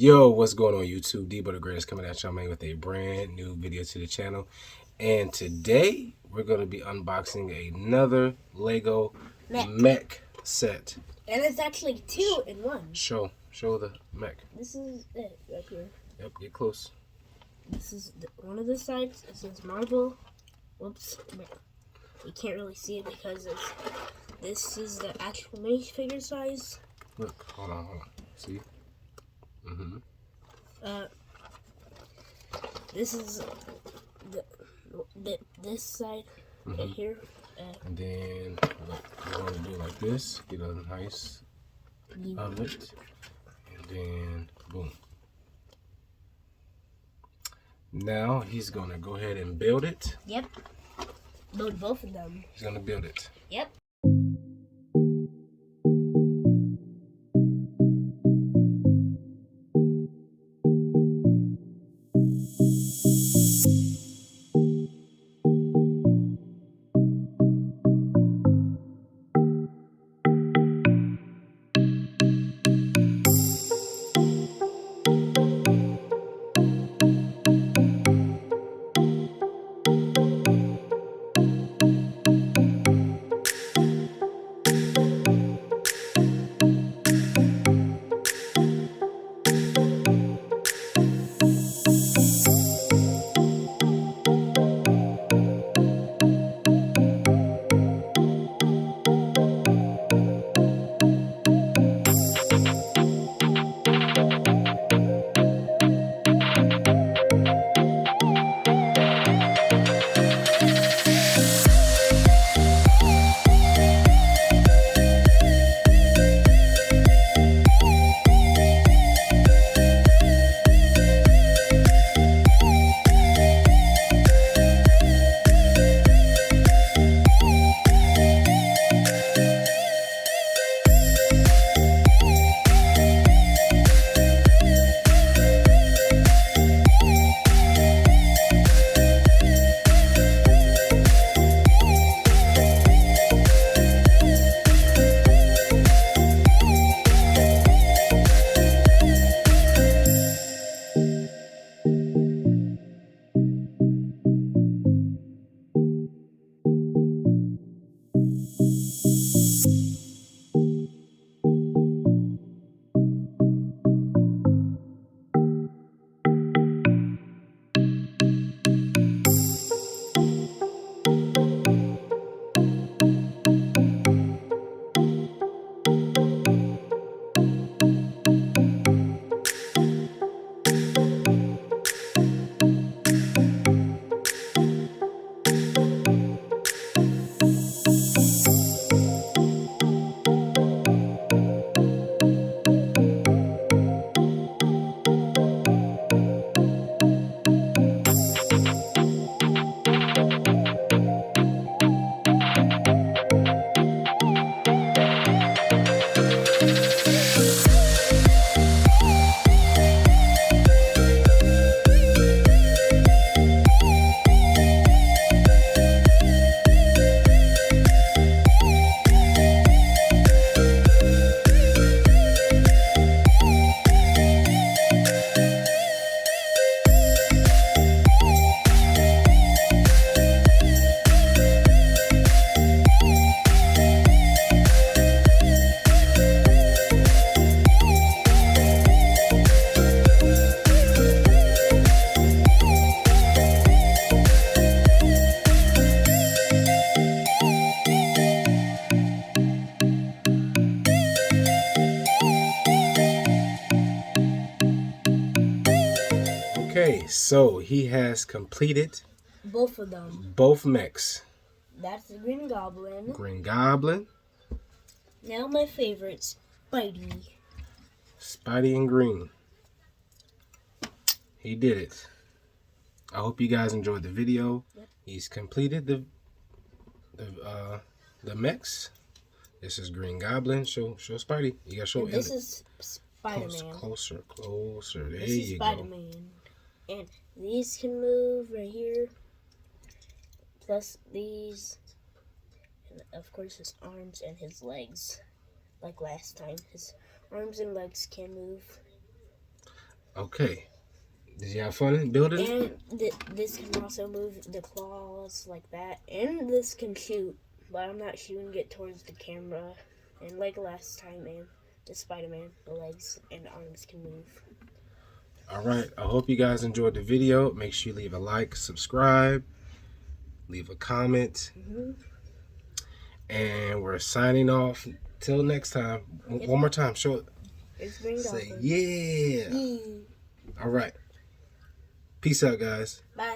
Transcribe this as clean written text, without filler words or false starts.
Yo, what's going on YouTube? Debo the Greatest coming at y'all, man, with a brand new video to the channel. And today, we're going to be unboxing another Lego mech set. And it's actually two in one. Show the mech. This is it right here. Yep, get close. This is one of the sides. It says Marvel. Whoops. You can't really see it because this is the actual minifigure size. Look, hold on. See? This is this side right here. And then we're going to do like this. Get a nice of it. And then boom. Now he's going to go ahead and build it. Yep. Build both of them. He's going to build it. Yep. Okay, so he has completed Both of them. both mechs. That's the Green Goblin. Green Goblin. Now my favorite, Spidey. Spidey and Green. He did it. I hope you guys enjoyed the video. Yep. He's completed the mechs. This is Green Goblin. Show Spidey. You gotta show. And this is Spiderman. Closer. There This you is go. Spiderman. And these can move right here. Plus these. And of course his arms and his legs. Like last time. His arms and legs can move. Okay. Did you have fun building it? And this can also move the claws like that. And this can shoot, but I'm not shooting it towards the camera. And like last time, man, the Spiderman, the legs and arms can move. All right. I hope you guys enjoyed the video. Make sure you leave a like, subscribe, leave a comment. And we're signing off. Till next time. One more time. Show it. It's Green Say Goblin. yeah. All right. Peace out, guys. Bye.